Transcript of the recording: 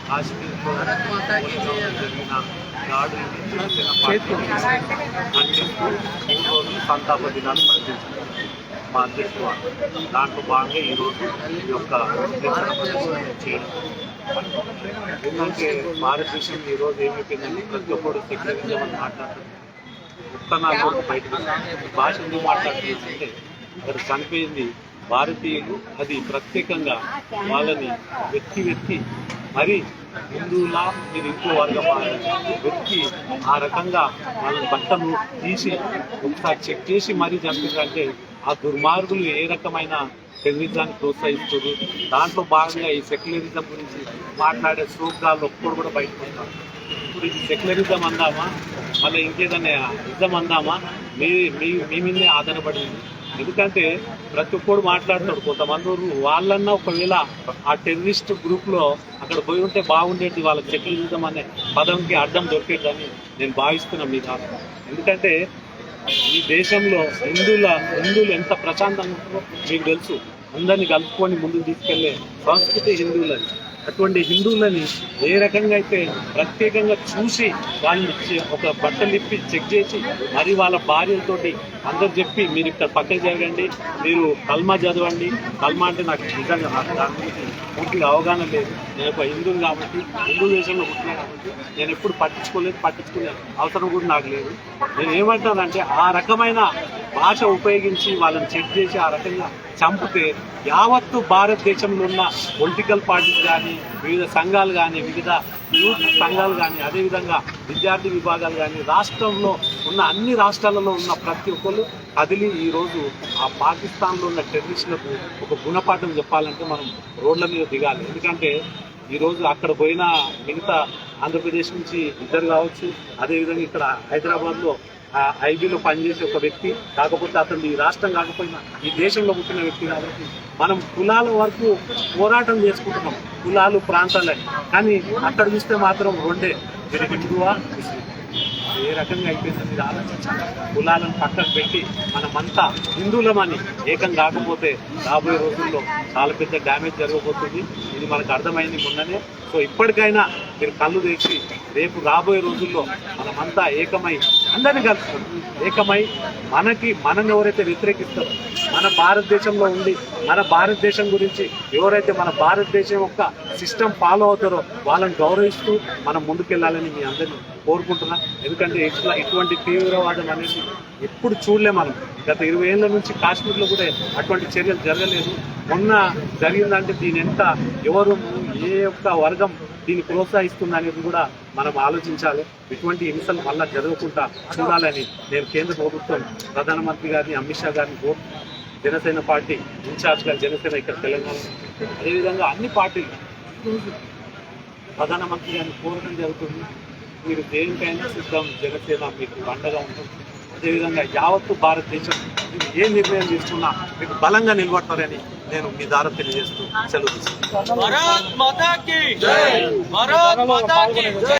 కాశ్మీర్లో జరిగిన దాడులు జనసేన పార్టీ ఖండిస్తూ 3 రోజులు సంతాప దినాలు ప్రకటించారు మా అధ్యక్షుడు. దాంట్లో భాగంగా ఈరోజు ఈ యొక్క చేయడం. ఎందుకంటే భారతదేశం ఈరోజు ఏమైపోయిందంటే ప్రతి ఒక్కరు సెక్యులరిజం అని మాట్లాడుతుంది. ఉత్తనాలు బయటకు భాష ఎందుకు మాట్లాడుతుందంటే అక్కడ చనిపోయింది భారతీయులు, అది ప్రత్యేకంగా వాళ్ళని వెతికి మరి హిందువులా మీరు ఇంకో వర్గం వెతికి ఆ రకంగా వాళ్ళని బట్టలు తీసి ఒకసారి చెక్ చేసి మరీ చంపించారంటే ఆ దుర్మార్గులు ఏ రకమైన టెర్రరిజాన్ని ప్రోత్సహిస్తారు. దాంట్లో భాగంగా ఈ సెక్యులరిజం గురించి మాట్లాడే శ్లోకాలు ఒక్కడు కూడా బయటకు వస్తారు. ఇప్పుడు ఇది సెక్యులరిజం అందామా, మళ్ళీ ఇంకేదన్నా ఇజం అందామా, మీ మీదే ఆధారపడింది. ఎందుకంటే ప్రతి ఒక్కడు మాట్లాడుతాడు. కొంతమంది వాళ్ళన్నా ఒకవేళ ఆ టెర్రరిస్ట్ గ్రూప్లో అక్కడ పోయి ఉంటే బాగుండేది, వాళ్ళకి సెక్యులరిజం అనే పదంకి అర్థం దొరికేదని నేను భావిస్తున్నాను మీ ద్వారా. ఎందుకంటే ఈ దేశంలో హిందువులు ఎంత ప్రశాంతంగా ఉంటారో మీకు తెలుసు. అందరినీ కలుపుకొని ముందుకు తీసుకెళ్లే సంస్కృతి హిందువులని. అటువంటి హిందువులని ఏ రకంగా అయితే ప్రత్యేకంగా చూసి వాళ్ళని ఒక బట్టలు ఇప్పి చెక్ చేసి మరి వాళ్ళ భార్యలతోటి అందరు చెప్పి మీరు ఇక్కడ పక్కన జరగండి, మీరు కల్మా చదవండి. కల్మా అంటే నాకు నిజంగా దాని గురించి పూర్తిగా అవగాహన లేదు. నేను ఒక హిందువుని కాబట్టి, హిందూ దేశంలో పుట్టినా కాబట్టి నేను ఎప్పుడు పట్టించుకునే అవసరం కూడా నాకు లేదు. నేను ఏమంటానంటే ఆ రకమైన భాష ఉపయోగించి వాళ్ళని చెక్ చేసి ఆ రకంగా చంపితే యావత్తు భారతదేశంలో ఉన్న పొలిటికల్ పార్టీస్ కానీ, వివిధ సంఘాలు కానీ, వివిధ యూత్ సంఘాలు కానీ, అదేవిధంగా విద్యార్థి విభాగాలు కానీ, రాష్ట్రంలో ఉన్న అన్ని రాష్ట్రాలలో ఉన్న ప్రతి ఒక్కరు కదిలి ఈరోజు ఆ పాకిస్తాన్లో ఉన్న టెర్రరిస్టులకు ఒక గుణపాఠం చెప్పాలంటే మనం రోడ్ల మీద దిగాలి. ఎందుకంటే ఈరోజు అక్కడ పోయిన మిగతా ఆంధ్రప్రదేశ్ నుంచి ఇద్దరు కావచ్చు, అదేవిధంగా ఇక్కడ హైదరాబాద్లో ఐబీలో పనిచేసే ఒక వ్యక్తి, కాకపోతే అతను ఈ రాష్ట్రం కాకపోయినా ఈ దేశంలో పుట్టిన వ్యక్తి కాబట్టి మనం కులాల వరకు పోరాటం చేసుకుంటున్నాం, కులాలు ప్రాంతాలని. కానీ అక్కడ చూస్తే మాత్రం రెండే, మీరు హిందువా ముస్లిం, ఏ రకంగా అయిపోయిందని మీరు ఆలోచించాలి. కులాలను పక్కకు పెట్టి మనమంతా హిందువులమని ఏకం కాకపోతే రాబోయే రోజుల్లో చాలా పెద్ద డ్యామేజ్ జరగబోతుంది. ఇది మనకు అర్థమైంది మొన్ననే. సో ఇప్పటికైనా మీరు కళ్ళు తెచ్చి రేపు రాబోయే రోజుల్లో మనమంతా ఏకమై అందరినీ కలుపుకుంటాం. ఏకమై మనం ఎవరైతే వ్యతిరేకిస్తారో, మన భారతదేశంలో ఉండి మన భారతదేశం గురించి ఎవరైతే మన భారతదేశం యొక్క సిస్టమ్ ఫాలో అవుతారో వాళ్ళని గౌరవిస్తూ మనం ముందుకెళ్ళాలని మీ అందరినీ కోరుకుంటున్నా. ఎందుకంటే ఇటువంటి తీవ్రవాదం అనేది ఎప్పుడు చూడలే మనం. గత 20 ఏళ్ళ నుంచి కాశ్మీర్లో కూడా అటువంటి చర్యలు జరగలేదు. మొన్న జరిగిందంటే దీని ఎంత ఎవరు ఏ యొక్క వర్గం దీన్ని ప్రోత్సహిస్తుంది అనేది కూడా మనం ఆలోచించాలి. ఇటువంటి హింసలు మళ్ళా జరగకుండా చూడాలని నేను కేంద్ర ప్రభుత్వం ప్రధానమంత్రి గారిని, అమిత్ షా గారిని జనసేన పార్టీ ఇన్ఛార్జ్గా జనసేన ఇక్కడ తెలంగాణ, అదేవిధంగా అన్ని పార్టీలు ప్రధానమంత్రి గారిని కోరడం జరుగుతుంది. మీరు దేనికైనా సిద్ధం, జనసేన మీకు అండగా ఉంటుంది. అదేవిధంగా యావత్తు భారతదేశం మీరు ఏ నిర్ణయం తీసుకున్నా మీకు బలంగా నిలబడతారని నేను మీ ద్వారా తెలియజేస్తూ సెలవు తీసుకుంటాను.